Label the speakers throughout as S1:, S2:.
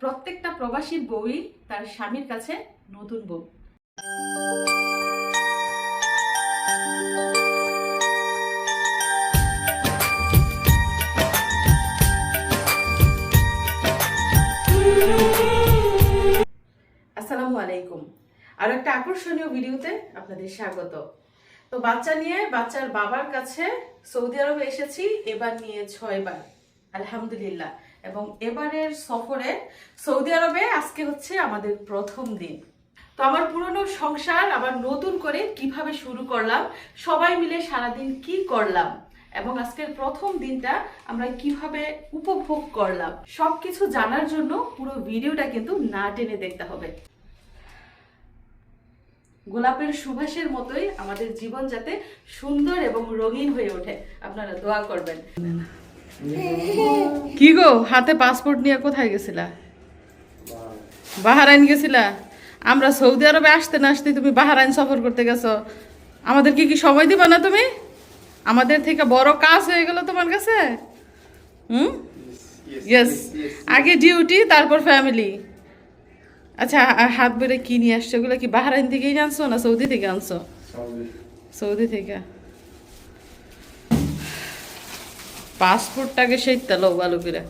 S1: প্রত্যেকটা প্রবাসীর বউই তার স্বামীর কাছে নতুন বউ। আসসালামু আলাইকুম। আর একটা আকর্ষণীয় ভিডিওতে আপনাদের স্বাগত। তো বাচ্চা নিয়ে বাচ্চার বাবার কাছে সৌদি আরবে এসেছি, এবার নিয়ে 6 বার, আলহামদুলিল্লাহ। এবং এবারের সফরে সৌদি আরবে আজকে হচ্ছে আমাদের প্রথম দিন। তো আমার পুরনো সংসার আবার নতুন করে কিভাবে শুরু করলাম, সবাই মিলে সারাদিন কি করলাম এবং আজকের প্রথম দিনটা আমরা কিভাবে উপভোগ করলাম, সবকিছু জানার জন্য পুরো ভিডিওটা কিন্তু না টেনে দেখতে হবে। গোলাপের সুবাসের মতোই আমাদের জীবন যাতে সুন্দর এবং রঙিন হয়ে ওঠে, আপনারা দোয়া করবেন। কি গো, হাতে পাসপোর্ট নিয়ে কোথায় গেছিলা? বাহরাইন গেছিলা? আমরা সৌদি আরবে আসতে না আসতে তুমি বাহরাইন সফর করতে গেছো। আমাদের কি সময় দিবা না তুমি? আমাদের থেকে বড় কাজ হয়ে গেল তোমার কাছে। ইয়েস, আগে ডিউটি তারপর ফ্যামিলি। আচ্ছা, হাত বেড়ে কি নিয়ে আসছো? ওগুলো কি বাহরাইন থেকেই আনছো না সৌদি থেকে আনছো? সৌদি থেকে। পাসপোর্টটাকে সেই তেলো ভালো করে।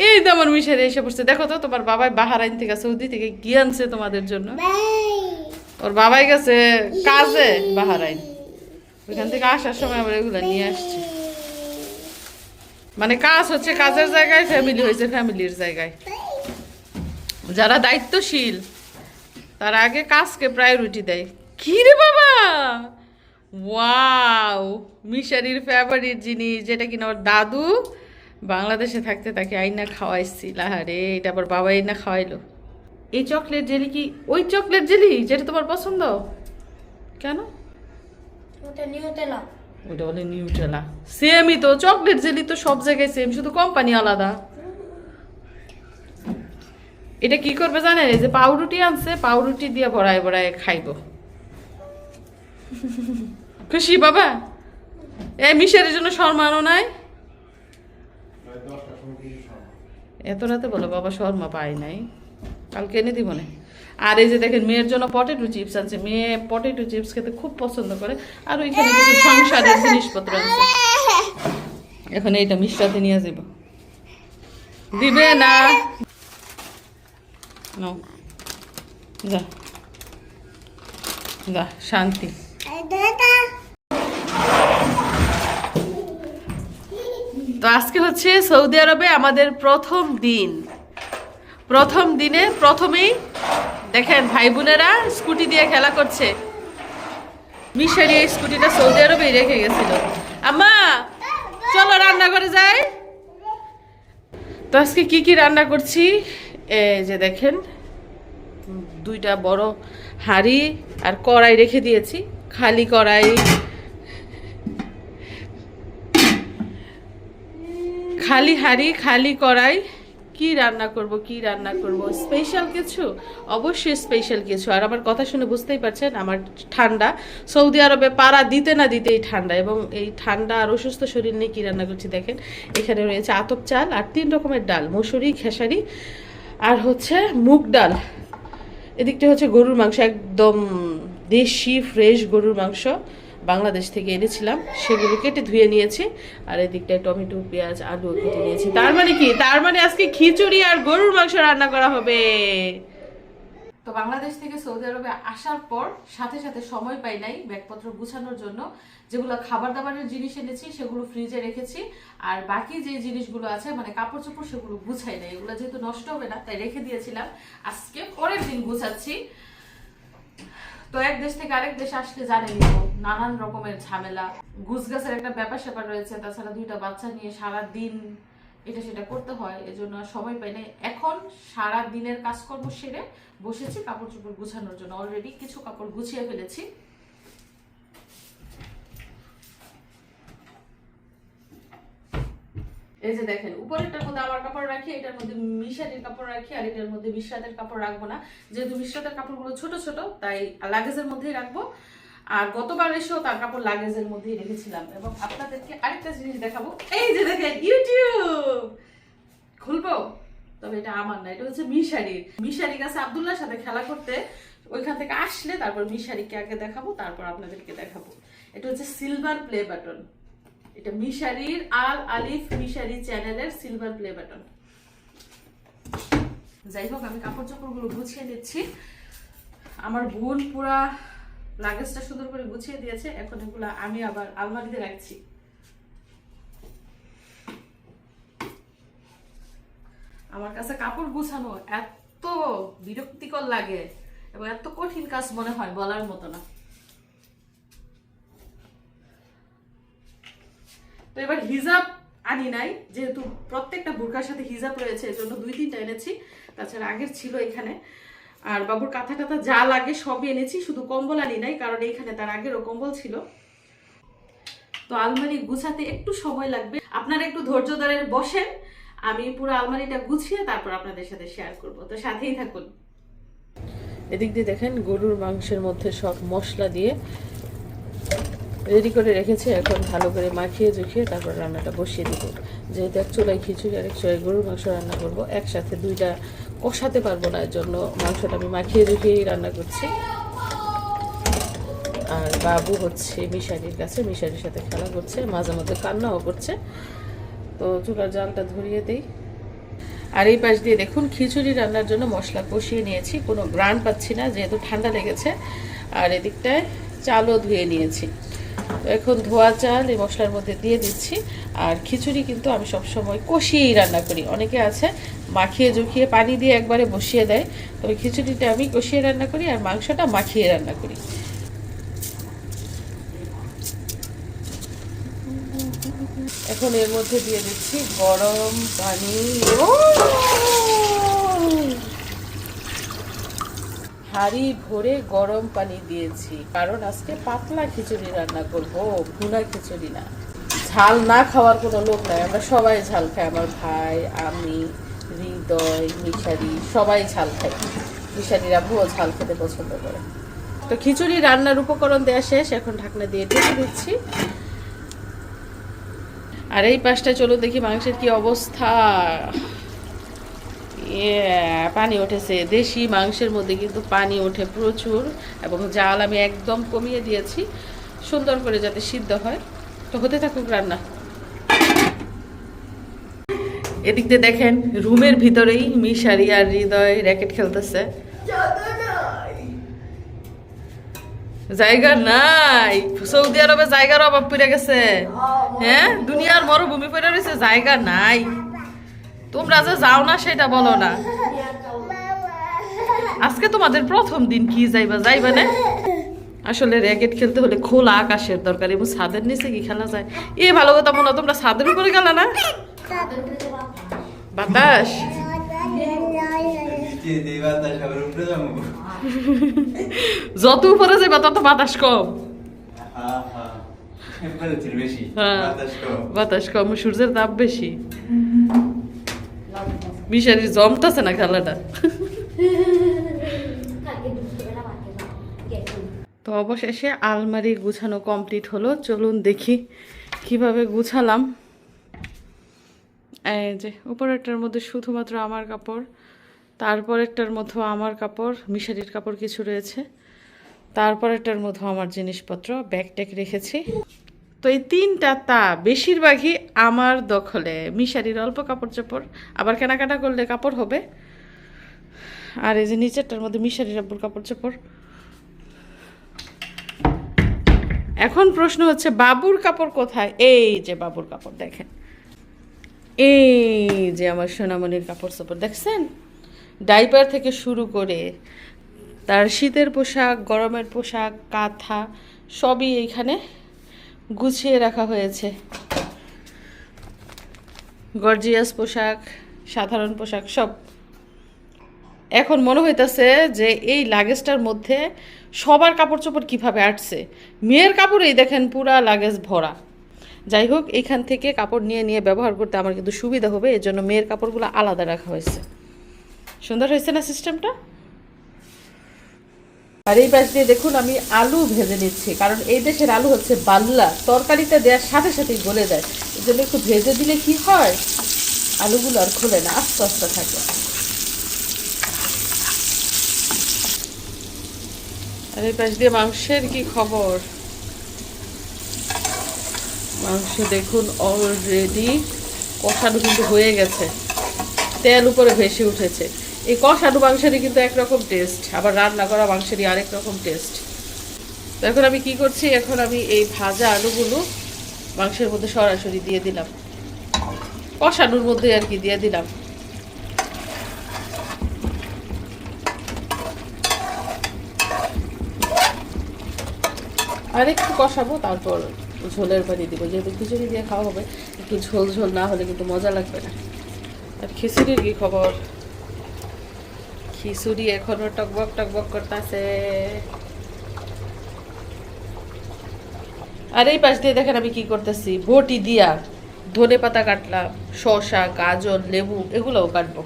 S1: এই তো আমার মিশারে এসে পড়ছে। দেখো তো তোমার বাবাই বাহরাইন থেকে সৌদি থেকে কি আনছে তোমাদের জন্য। ওর বাবাই গেছে কাজে বাহরাইন, ওইখান থেকে আসার সময় আবার এগুলো নিয়ে আসছে। মানে কাজ হচ্ছে কাজের জায়গায়, ফ্যামিলি হয়েছে ফ্যামিলির জায়গায়। যারা দায়িত্বশীল তারা আগে কাজকে প্রায়োরিটি দেয়। কি রে বাবা, ওয়াও, মিশারির ফেভারিট জিনিস, যেটা কিনা ওর দাদু বাংলাদেশে থাকতে তাকে আইনা খাওয়াইছিল। আরে এটা আবার বাবা আইনা খাওয়াইলো। এই চকলেট জেলি কি ওই চকলেট জেলি যেটা তোমার পছন্দ? কেন
S2: ওটা নিউটেলা।
S1: ওটা বলে নিউটেলা। সেমই তো, চকলেট জেলি তো সব জায়গায় সেম, শুধু কোম্পানি আলাদা। এটা কি করবে জানেন? এই যে পাউরুটি আনছে, পাউরুটি দিয়ে ভরায় ভরায় খাইব। খুশি বাবা? এই মিশারের জন্য শর্মানো নাই? এত রাতে বলো বাবা শর্মা পাই নাই, কালকে এনে দিব না। আর এই যে দেখেন মেয়ের জন্য পটেটো চিপস আনছে। মেয়ে পটেটো চিপস খেতে খুব পছন্দ করে। আর ওইখানে কিছু সংসারের জিনিসপত্র আছে। এখন এইটা মিষ্টাতে নিয়ে যাব। দিবে না? নো, যা যা, শান্তি। তো আজকে হচ্ছে সৌদি আরবে আমাদের প্রথম দিন। প্রথম দিনে প্রথমেই দেখেন ভাই বোনেরা স্কুটি দিয়ে খেলা করছে। মিশারি এই স্কুটিটা সৌদি আরবেই রেখে গেছিল। আম্মা চলো রান্না করে যাই। তো আজকে কি কি রান্না করছি, এই যে দেখেন 2টা বড় হাঁড়ি আর কড়াই রেখে দিয়েছি। খালি কড়াই, খালি হাঁড়ি, খালি কড়াই। কি রান্না করব, কি রান্না করব? স্পেশাল কিছু? অবশ্যই স্পেশাল কিছু। আর আমার কথা শুনে বুঝতেই পারছেন আমার ঠান্ডা। সৌদি আরবে পাড়া দিতে না দিতেই ঠান্ডা, এবং এই ঠান্ডা আর অসুস্থ শরীর নিয়ে কি রান্না করছি দেখেন। এখানে রয়েছে আতপ চাল আর 3 রকমের ডাল, মসুরি, খেসারি আর হচ্ছে মুগ ডাল। এদিকটা হচ্ছে গরুর মাংস, একদম দেশি ফ্রেশ গরুর মাংস, বাংলাদেশ থেকে এনেছিলাম। সেগুলো কেটে ধুয়ে নিয়েছি। আর এদিকটায় টমেটো, পেঁয়াজ, আলু কেটে নিয়েছি। তার মানে কি? তার মানে আজকে খিচুড়ি আর গরুর মাংস রান্না করা হবে। তো বাংলাদেশ থেকে সৌদি আরবে আসার পর সাথে সাথে সময় পাই নাই ব্যাগপত্র গুছানোর জন্য। যেগুলো খাবার দাবারের জিনিস এনেছি সেগুলো ফ্রিজে রেখেছি, আর বাকি যে জিনিসগুলো আছে মানে কাপড় চোপড় সেগুলো গুছাই নাই। এগুলো যেহেতু নষ্ট হবে না তাই রেখে দিয়েছিলাম। আজকে পরের দিন গুছাচ্ছি। তো এক দেশ থেকে আরেক দেশে আসলে জানেনি তো নানান রকমের ঝামেলা, গুছগাছের একটা ব্যাপার স্যাপার রয়েছে। তাছাড়া 2টা বাচ্চা নিয়ে সারা দিন এটা সেটা করতে হয়, এজন্য সময় পাই না। এখন সারা দিনের কাজকর্ম সেরে বসেছি কাপড় চোপড় গুছানোর জন্য। অলরেডি কিছু কাপড় গুছিয়ে ফেলেছি। এই যে দেখেন উপরেরটার মধ্যে আমার কাপড় রাখি, এটার মধ্যে মিশারির কাপড় রাখি, আর এটার মধ্যে মিশরাতের কাপড় রাখবো না। যেহেতু মিশরাতের কাপড়গুলো ছোট ছোট তাই লাগেজের মধ্যেই রাখবো। আর গতবার এসেও তার কাপড় লাগেজের মধ্যেই রেখেছিলাম। এবং আপনাদেরকে আরেকটা জিনিস দেখাবো। এই যে দেখেন ইউটিউব খুলবো, তবে এটা আমার না, এটা হচ্ছে মিশারির। মিশারির কাছে আব্দুল্লাহর সাথে খেলা করতে ওইখান থেকে আসলে তারপর মিশারিকে আগে দেখাবো, তারপর আপনাদেরকে দেখাবো। এটা হচ্ছে সিলভার প্লে বাটন, এটা মিশারির আল আলিফ মিশারি চ্যানেলের সিলভার প্লে বাটন। যাই হোক, আমি কাপড় চোপড়গুলো গুছিয়ে নিচ্ছি। আমার বোন পুরা লাগেজটা সুন্দর করে গুছিয়ে দিয়েছে, এখন এগুলা আমি আবার আলমারিতে রাখছি। আমার কাছে কাপড় গুছানো এত বিরক্তিকর লাগে এবং এত কঠিন কাজ মনে হয় বলার মতো না। তো এবার হিজাব আনি নাই, যেহেতু প্রত্যেকটা বোরকার সাথে হিজাব রয়েছে, এর জন্য 2-3টা এনেছি। তাছাড়া আগের ছিল এখানে। আর বাবুর কাঁথা টাথা যা লাগে সবই এনেছি, শুধু কম্বল আনি নাই, কারণ এইখানে তার আগেরও কম্বল ছিল। তো আলমারি গুছাতে একটু সময় লাগবে, আপনারা একটু ধৈর্য ধরে বসেন, আমি পুরো আলমারিটা গুছিয়ে তারপর আপনাদের সাথে শেয়ার করব। তো সাথেই থাকুন। এদিক দিয়ে দেখেন গরুর মাংসের মধ্যে সব মশলা দিয়ে রেডি করে রেখেছি, এখন ভালো করে মাখিয়ে জুখিয়ে তারপর রান্নাটা বসিয়ে দিব। যেহেতু এক চুলায় খিচুড়ি আর এক চুলায় গরুর মাংস রান্না করব, একসাথে দুইটা কষাতে পারবো না, এর জন্য মাংসটা আমি মাখিয়ে জুখিয়েই রান্না করছি। আর বাবু হচ্ছে মিশারির কাছে, মিশারির সাথে খেলা করছে, মাঝে মধ্যে কান্নাও করছে। তো চুলার জালটা ধরিয়ে দেই। আর এই পাশ দিয়ে দেখুন খিচুড়ি রান্নার জন্য মশলা কষিয়ে নিয়েছি, কোনো গ্রান পাচ্ছি না যেহেতু ঠান্ডা লেগেছে। আর এদিকটায় চালও ধুয়ে নিয়েছি, তো এখন ধোয়া চাল এই মশলার মধ্যে দিয়ে দিচ্ছি। আর খিচুড়ি কিন্তু আমি সবসময় কষিয়েই রান্না করি, অনেকে আছে মাখিয়ে জুখিয়ে পানি দিয়ে একবারে বসিয়ে দেয়, তবে খিচুড়িটা আমি কষিয়ে রান্না করি আর মাংসটা মাখিয়ে রান্না করি। এখন এর মধ্যে দিয়ে দিচ্ছি গরম পানি, হাঁড়ি ভরে গরম পানি দিয়েছি, কারণ আজকে পাতলা খিচুড়ি রান্না করব, ভুনা খিচুড়ি না। ঝাল না খাওয়ার কোনো লোক নাই, আমরা সবাই ঝাল খাই, আমার ভাই, আমি, হৃদয়, মিশারি সবাই ঝাল খাই। মিশারির আব্বুও ঝাল খেতে পছন্দ করে। তো খিচুড়ি রান্নার উপকরণ দেওয়া শেষ, এখন ঢাকনা দিয়ে ঢেকে দিচ্ছি। আর এই পাশটা চলো দেখি মাংসের কি অবস্থা। পানি উঠেছে, দেশি মাংসের মধ্যে কিন্তু পানি ওঠে প্রচুর, এবং জাল আমি একদম কমিয়ে দিয়েছি সুন্দর করে যাতে সিদ্ধ হয়। তো হতে থাকুক রান্না। এদিক দিয়ে দেখেন রুমের ভিতরেই মিশারি আর হৃদয় র্যাকেট খেলতেছে। জায়গা নাই, সৌদি আরবে জায়গার অভাব পড়ে গেছে। হ্যাঁ, দুনিয়ার মরুভূমি পড়ে রয়েছে, জায়গা নাই। তোমরা যে যাও না সেটা বলো না। আজকে তোমাদের প্রথম দিন, কি যাইবা যাইবা না। আসলে র্যাকেট খেলতে হলে খোলা আকাশের দরকার, এবং ছাদের নিচে কি খেলা যায়? এ ভালো কথা মনে হয় তোমরা ছাদের উপরে গেল না। বাতাস যত উপরে যাইবা তত বাতাস কম। বাতাস কম, সূর্যের তাপ বেশি। মিশারির জমতেছে না খেলাটা। তো অবশেষে আলমারি গুছানো কমপ্লিট হলো, চলুন দেখি কিভাবে গুছালাম। এই যে উপরেরটার মধ্যে শুধুমাত্র আমার কাপড়, তারপরেরটার মধ্যে আমার কাপড়, মিশারির কাপড় কিছু রয়েছে, তারপরেরটার মধ্যে আমার জিনিসপত্র, ব্যাগ ট্যাগ রেখেছি। তো এই তিনটা তা বেশিরভাগই আমার দখলে। মিশারির অল্প কাপড় চোপড়, আবার কেনাকাটা করলে কাপড় হবে। আর এই যে নিচেরটার মধ্যে মিশারির আব্বুর কাপড় চোপড়। এখন প্রশ্ন হচ্ছে বাবুর কাপড় কোথায়? এই যে বাবুর কাপড় দেখেন, এই যে আমার সোনামণির কাপড় চোপড় দেখছেন, ডাইপার থেকে শুরু করে তার শীতের পোশাক, গরমের পোশাক, কাঁথা সবই এইখানে গুছিয়ে রাখা হয়েছে। গর্জিয়াস পোশাক, সাধারণ পোশাক সব। এখন মনে হইতাছে যে এই লাগেজটার মধ্যে সবার কাপড় চোপড় কীভাবে আটছে। মেয়ের কাপড়েই দেখেন পুরা লাগেজ ভরা। যাই হোক, এখান থেকে কাপড় নিয়ে নিয়ে ব্যবহার করতে আমার কিন্তু সুবিধা হবে, এর জন্য মেয়ের কাপড়গুলো আলাদা রাখা হয়েছে। সুন্দর হয়েছে না সিস্টেমটা? আর এই পাশ দিয়ে দেখুন আমি আলু ভেজে নিচ্ছি, কারণ এই দেশের আলু হচ্ছে বাল্লা, তরকারিতে দেওয়ার সাথে সাথেই গলে যায়। এই জন্য একটু ভেজে দিলে কি হয়, আলুগুলো আর খুলে না, আস্তে আস্তে থাকে। আর এই পাশ দিয়ে মাংসের কি খবর? মাংস দেখুন অলরেডি কষানো কিন্তু হয়ে গেছে, তেল উপরে ভেসে উঠেছে। এই কষানো মাংসেরই কিন্তু একরকম টেস্ট, আবার রান্না করা মাংসেরই আরেক রকম টেস্ট। তো এখন আমি কি করছি, এখন আমি এই ভাজা আলুগুলো মাংসের মধ্যে সরাসরি দিয়ে দিলাম, কষানোর মধ্যে আর কি দিয়ে দিলাম। আর একটু কষাবো, তারপর ঝোলের পানি দিব, যেহেতু খিচুড়ি দিয়ে খাওয়া হবে, একটু ঝোল ঝোল না হলে কিন্তু মজা লাগবে না। আর খিচুড়ির কি খবর? খিচুড়ি এখনো টকবক টকবক করতেছে। আর এই পাশ দিয়ে দেখেন আমি কি করতেছি, বটি দিয়া ধনে পাতা কাটলাম, শসা, গাজর, লেবু এগুলোও কাটবো।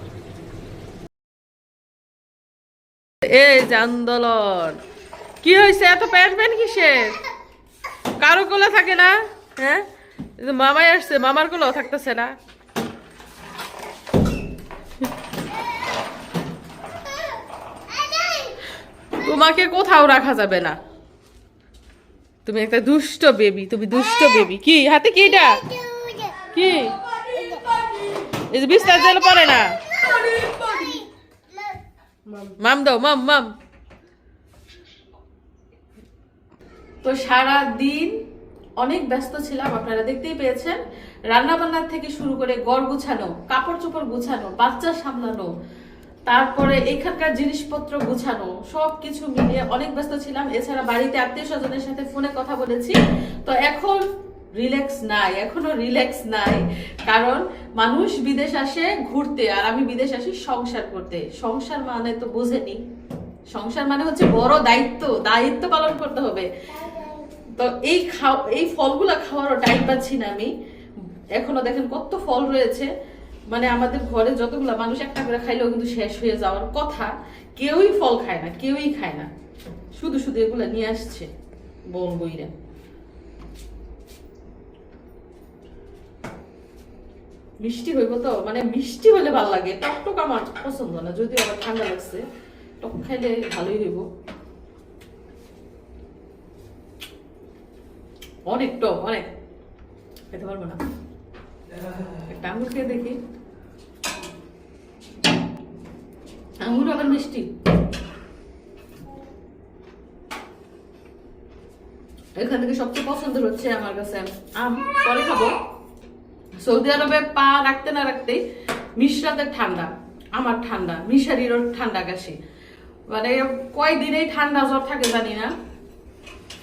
S1: এই যে আন্দোলন কি হয়েছে, এত প্যান প্যান কিসের? কারো কোলা থাকে না? হ্যাঁ, মামাই আসছে, মামার কোলাও থাকতেছে না। তোমাকে কোথাও রাখা যাবে না, তুমি একটা দুষ্ট বেবি, তুমি দুষ্ট বেবি। কি হাতে কি এটা? কি এই যে বিস্তার জল পড়ে না? মাম দাও, মাম মাম। তো সারা দিন অনেক ব্যস্ত ছিলাম, আপনারা দেখতেই পেয়েছেন। রান্না বান্নার থেকে শুরু করে ঘর গুছানো, কাপড় চোপড় গুছানো, বাচ্চা সামলানো, তারপরে এখানকার জিনিসপত্র গুছানো, সবকিছু মিলিয়ে অনেক ব্যস্ত ছিলাম। এছাড়া বাড়িতে আত্মীয় স্বজনের সাথে ফোনে কথা বলেছি। তো এখন রিল্যাক্স নাই, এখনো রিল্যাক্স নাই, কারণ মানুষ বিদেশ আসে ঘুরতে আর আমি বিদেশ আসি সংসার করতে। সংসার মানে তো বোঝেনি, সংসার মানে হচ্ছে বড় দায়িত্ব, দায়িত্ব পালন করতে হবে। তো এই ফলগুলা খাওয়ারও টাইম পাচ্ছি না আমি। এখনো দেখেন কত ফল রয়েছে, মানে আমাদের ঘরে যতগুলা মানুষ একটা করে খাইলেও কিন্তু শেষ হয়ে যাওয়ার কথা, কেউই ফল খায় না, কেউই খায় না, শুধু শুধু এগুলা নিয়ে আসছে বোন বইরা। মিষ্টি হইব তো, মানে মিষ্টি হলে ভালো লাগে, টকটক আমার পছন্দ না, যদিও আবার ঠান্ডা লাগছে, টক খাইলে ভালোই হইব। অনেক টক, অনেক খেতে পারবো না। একটা আঙুর খেয়ে দেখি, আঙুর আবার মিষ্টি। এখান থেকে সবচেয়ে পছন্দের হচ্ছে আমার কাছে আম, পরে খাবো। সৌদি আরবে পা রাখতে না রাখতেই মিশরাতের ঠান্ডা, আমার ঠান্ডা, মিশারিরও ঠান্ডা কাশি, মানে কয়দিনেই ঠান্ডা জ্বর থাকে জানি না।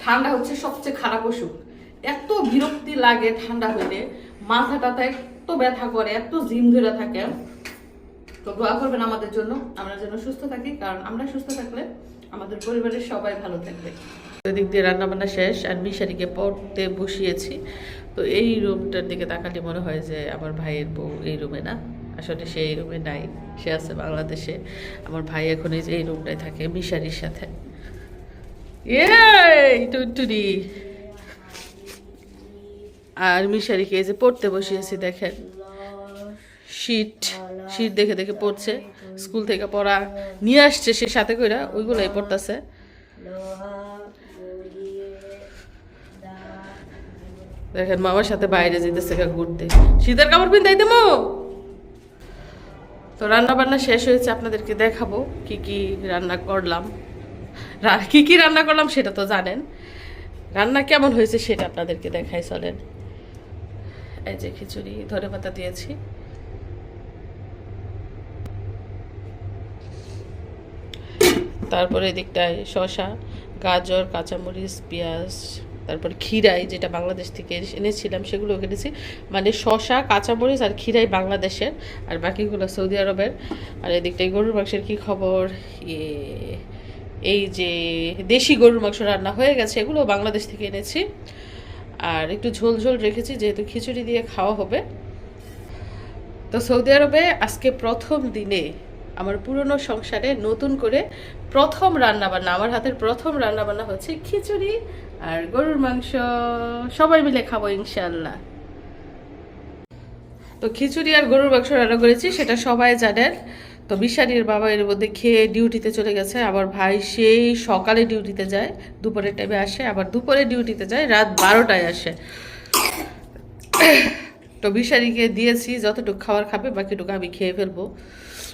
S1: ঠান্ডা হচ্ছে সবচেয়ে খারাপ অসুখ, এত বিরক্তি লাগে ঠান্ডা হইলে, মাথাটাতে এত ব্যথা করে, এত জিম ধরে থাকে। তো দোয়া করবেন আমাদের জন্য, আমরা যেন সুস্থ থাকি, কারণ আমরা সুস্থ থাকলে আমাদের পরিবারের সবাই ভালো থাকবে। ওদিক দিয়ে রান্না বান্না শেষ, আর মিশারিকে পড়তে বসিয়েছি। তো এই রুমটার দিকে তাকালে মনে হয় যে আমার ভাইয়ের বউ এই রুমে না, আসলে সে এই রুমে নাই, সে আছে বাংলাদেশে। আমার ভাই এখন এই রুমটায় থাকে মিশারির সাথে। এই টুনটুনি আর মিশারিকে এই যে পড়তে বসিয়েছি, দেখেন শীট শীট দেখে দেখে পড়ছে, স্কুল থেকে পড়া নিয়ে আসছে সে সাথে কইরা, ওইগুলাই পড়তেছে। দেখেন মামার সাথে বাইরে যেতেছে ঘুরতে, শীতের কাপড় পিন্ধাই দেবো। তো রান্না বান্না শেষ হয়েছে, আপনাদেরকে দেখাবো কি কি রান্না করলাম। কি কি রান্না করলাম সেটা তো জানেন, রান্না কেমন হয়েছে সেটা আপনাদেরকে দেখাই, চলেন। এই যে খিচুড়ি, ধনেপাতা দিয়েছি, তারপরে এদিকটায় শসা, গাজর, কাঁচামরিচ, পেঁয়াজ, তারপর খিরাই যেটা বাংলাদেশ থেকে এনেছিলাম সেগুলো কেটেছি, মানে শসা, কাঁচামরিচ আর খিরাই বাংলাদেশের, আর বাকিগুলো সৌদি আরবের। আর এদিকটায় গরুর মাংসের কি খবর, এই যে দেশি গরুর মাংস রান্না হয়ে গেছে, এগুলো বাংলাদেশ থেকে এনেছি। আর একটু ঝোল ঝোল রেখেছি, যেহেতু খিচুড়ি দিয়ে খাওয়া হবে। তো সৌদি আরবে আজকে প্রথম দিনে আমার পুরনো সংসারে নতুন করে প্রথম রান্নাবান্না, আমার হাতের প্রথম রান্নাবান্না হচ্ছে খিচুড়ি আর গরুর মাংস। সবাই মিলে খাবো ইনশাল্লাহ। তো খিচুড়ি আর গরুর মাংস রান্না করেছি, সেটা সবাই জানেন। তো মিশারির বাবা এর মধ্যে খেয়ে ডিউটিতে চলে গেছে, আবার ভাই সেই সকালে ডিউটিতে যায়, দুপুরের টাইমে আসে, আবার দুপুরে ডিউটিতে যায়, রাত 12টায় আসে। তো মিশারিকে দিয়েছি যতটুকু খাবার খাবে, বাকিটুকু আমি খেয়ে ফেলবো।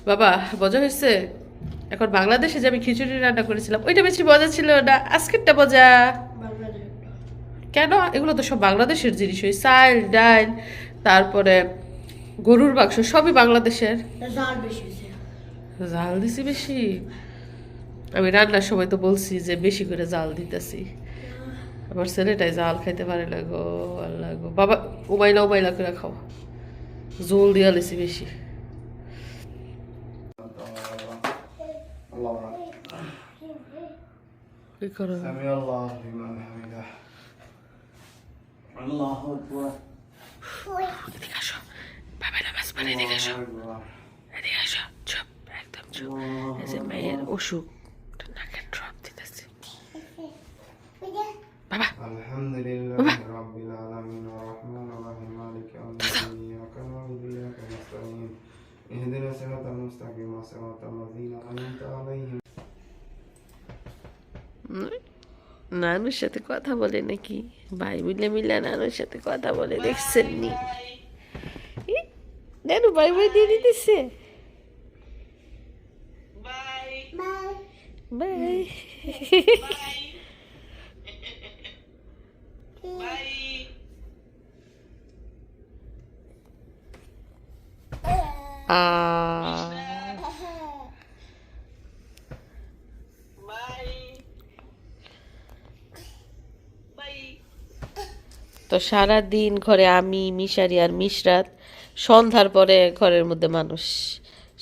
S1: বাবা মজা হয়েছে। এখন বাংলাদেশে যে আমি খিচুড়ি রান্না করেছিলাম ওইটা বেশি মজা ছিল না, আজকেরটা মজা। কেন? এগুলো তো সব বাংলাদেশের জিনিস, ওই চাল ডাল, তারপরে গরুর মাংস সবই বাংলাদেশের।
S2: জাল বেশি হয়েছে।
S1: জাল দিছি বেশি? আমি রান্নার সময় তো বলছি যে বেশি করে জাল দিতেছি, আমার ছেলেটাই জাল খাইতে পারে না গো, আল্লাহ গো। বাবা উমাইলা উমাইলা করে খাও, জোল দিয়া লিছি বেশি। কি করো?
S3: سمع الله لمن حمده الله أكبر
S1: এদিকে আসো, বাবা নামাজ পড়ে, এদিকে আসো,
S3: الله أكبر
S1: এদিকে আসো, চুপ, একদম চুপ। এই যে মেয়ের অসুখ, নাকের ড্রপ দিতেছি। বাবা
S3: الحمد لله رب العالمين الرحمن الرحيم مالك يوم الدين إياك نعبد وإياك نستعين اهدنا الصراط المستقيم صراط الذين أنعمت عليهم
S1: নানুর সাথে কথা বলে নাকি? ভাই মিলে মিলে নানুর সাথে কথা বলে, দেখছেন নি? নানু বাই বাই দিয়ে দিতেছে। বাই। তো সারাদিন ঘরে আমি, মিশারি আর মিশরাত, সন্ধ্যার পরে ঘরের মধ্যে মানুষ,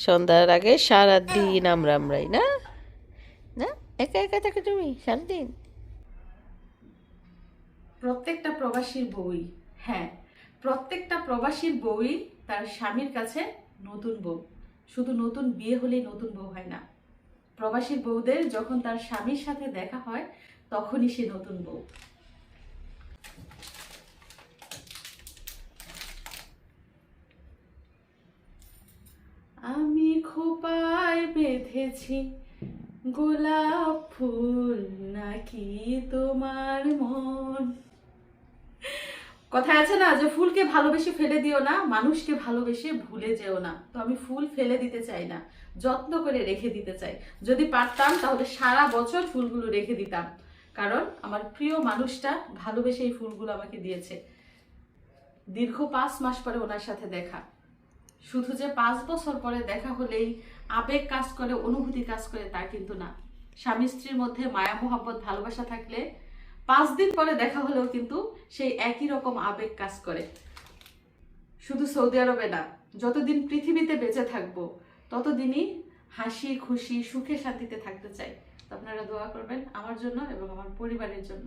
S1: সন্ধ্যার আগে সারাদিন আমরাই না, না একা একা থাকো তুমি সারাদিন। প্রত্যেকটা প্রবাসীর বউই, হ্যাঁ প্রত্যেকটা প্রবাসীর বউই তার স্বামীর কাছে নতুন বউ। শুধু নতুন বিয়ে হলেই নতুন বউ হয় না, প্রবাসীর বউদের যখন তার স্বামীর সাথে দেখা হয় তখনই সে নতুন বউ। আমি খোপায় বেঁধেছি গোলাপ ফুল, নাকি তোমার মন? কথা আছে না যে ফুলকে ভালোবেসে ফেলে দিও না, মানুষকে ভালোবেসে ভুলে যেও না। তো আমি ফুল ফেলে দিতে চাই না, যত্ন করে রেখে দিতে চাই। যদি পারতাম তাহলে সারা বছর ফুলগুলো রেখে দিতাম, কারণ আমার প্রিয় মানুষটা ভালোবেসে এই ফুলগুলো আমাকে দিয়েছে। দীর্ঘ 5 মাস পরে ওনার সাথে দেখা, শুধু যে 5 বছর পরে দেখা হলেই আবেগ কাজ করে, অনুভূতি কাজ করে তা কিন্তু না। স্বামী স্ত্রীর মধ্যে মায়া মোহাব্বত ভালোবাসা থাকলে 5 দিন পরে দেখা হলেও কিন্তু সেই একই রকম আবেগ কাজ করে। শুধু সৌদি আরবে না, যতদিন পৃথিবীতে বেঁচে থাকবো ততদিনই হাসি খুশি সুখে শান্তিতে থাকতে চাই। তো আপনারা দোয়া করবেন আমার জন্য এবং আমার পরিবারের জন্য।